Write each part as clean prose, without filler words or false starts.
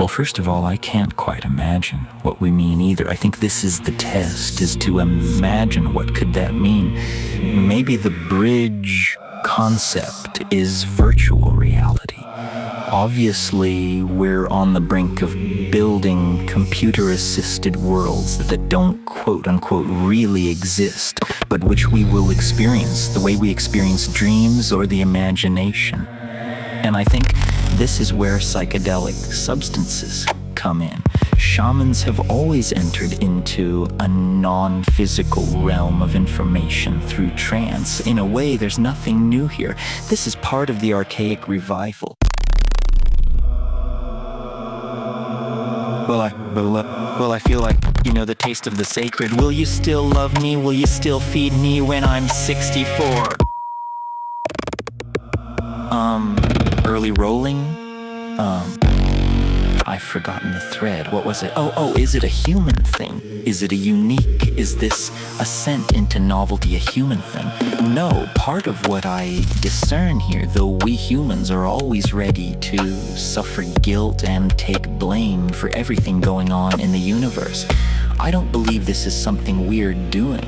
Well, first of all, I can't quite imagine what we mean either. I think this is the test, is to imagine what could that mean. Maybe the bridge concept is virtual reality. Obviously, we're on the brink of building computer-assisted worlds that don't quote-unquote really exist, but which we will experience the way we experience dreams or the imagination. And I think this is where psychedelic substances come in. Shamans have always entered into a non-physical realm of information through trance. In a way, there's nothing new here. This is part of the archaic revival. Well, I feel like, the taste of the sacred. Will you still love me? Will you still feed me when I'm 64? Early rolling? I've forgotten the thread. What was it? Oh, is it a human thing? Is it a unique? Is this ascent into novelty a human thing? No, part of what I discern here, though we humans are always ready to suffer guilt and take blame for everything going on in the universe, I don't believe this is something we're doing.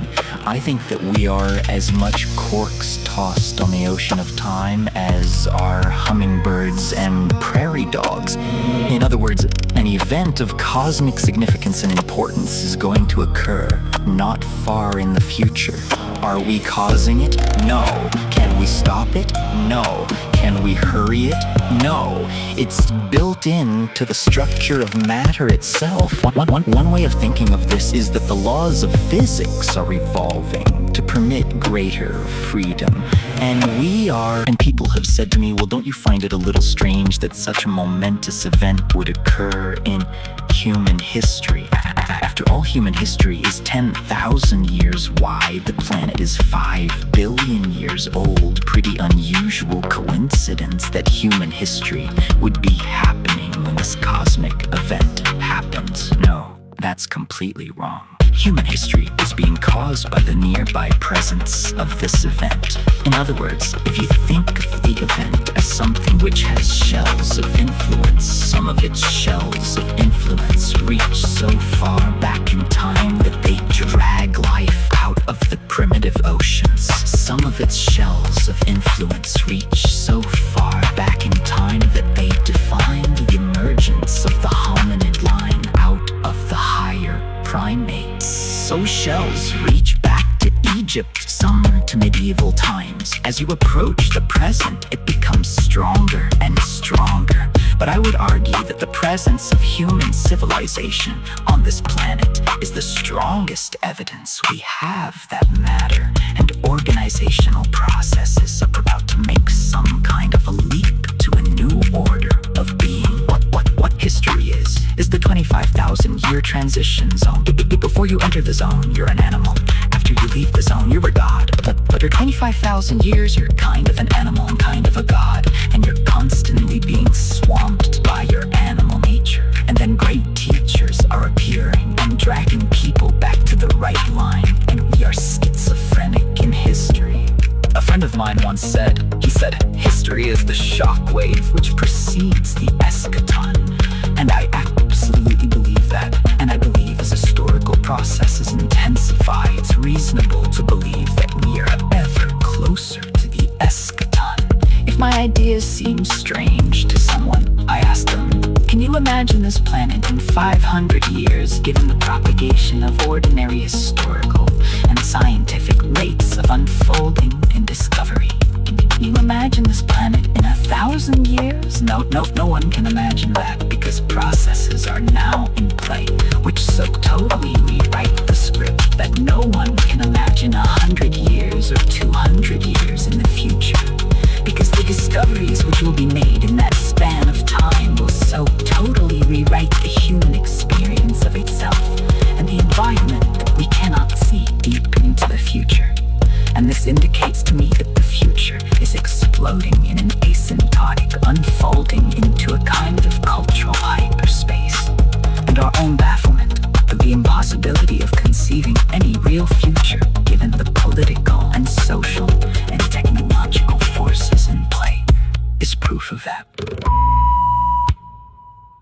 I think that we are as much corks tossed on the ocean of time as are hummingbirds and prairie dogs. In other words, an event of cosmic significance and importance is going to occur not far in the future. Are we causing it? No. Can we stop it? No. Can we hurry it? No. It's built into the structure of matter itself. One way of thinking of this is that the laws of physics are evolving to permit greater freedom. And people have said to me, well, don't you find it a little strange that such a momentous event would occur in human history? After all, human history is 10,000 years wide. The planet is 5 billion years old. Pretty unusual coincidence that human history would be happening when this cosmic event happens. No, that's completely wrong. Human history is being caused by the nearby presence of this event. In other words, if you think of the event as something which has shells of influence, some of its shells of influence reach so far back in time that they drag life out of the primitive oceans. Some of its shells of influence reach so far back in time that they define the emergence of the hominid line out of the higher primates. So shells reach back to Egypt, some to medieval times. As you approach the present, it becomes stronger and stronger. But I would argue that the presence of human civilization on this planet is the strongest evidence we have that matter and organizational processes are about to make some kind of a leap to a new order of being. What history is the 25,000-year transition zone. Before you enter the zone, you're an animal. After you leave the zone, you're a god. But for 25,000 years, you're kind of an animal and kind of a god. And you're constantly being swamped by your animal nature. And then great teachers are appearing and dragging people back to the right line. And we are schizophrenic in history. A friend of mine once said, history is the shockwave which precedes the Eschaton. And I absolutely believe that. And I believe as historical processes intensify, it's reasonable to believe that we are ever closer to the Eschaton. If my ideas seem strange to someone, I ask them, can you imagine this planet in 500 years given the propagation of ordinary historical and scientific rates of unfolding and discovery? Can you imagine this planet in 1,000 years? No one can imagine that because processes are now in play which so totally rewrite the script that no one can imagine 100 years or 200 years in the future. Because the discoveries which will be made in that span of time will so totally rewrite the human experience of itself and the environment that we cannot see deep into the future. And this indicates to me that the future is exploding in an asymptotic unfolding into a kind of cultural hyperspace. And our own bafflement of the impossibility of conceiving any real future given the political and social and technological forces in play is proof of that.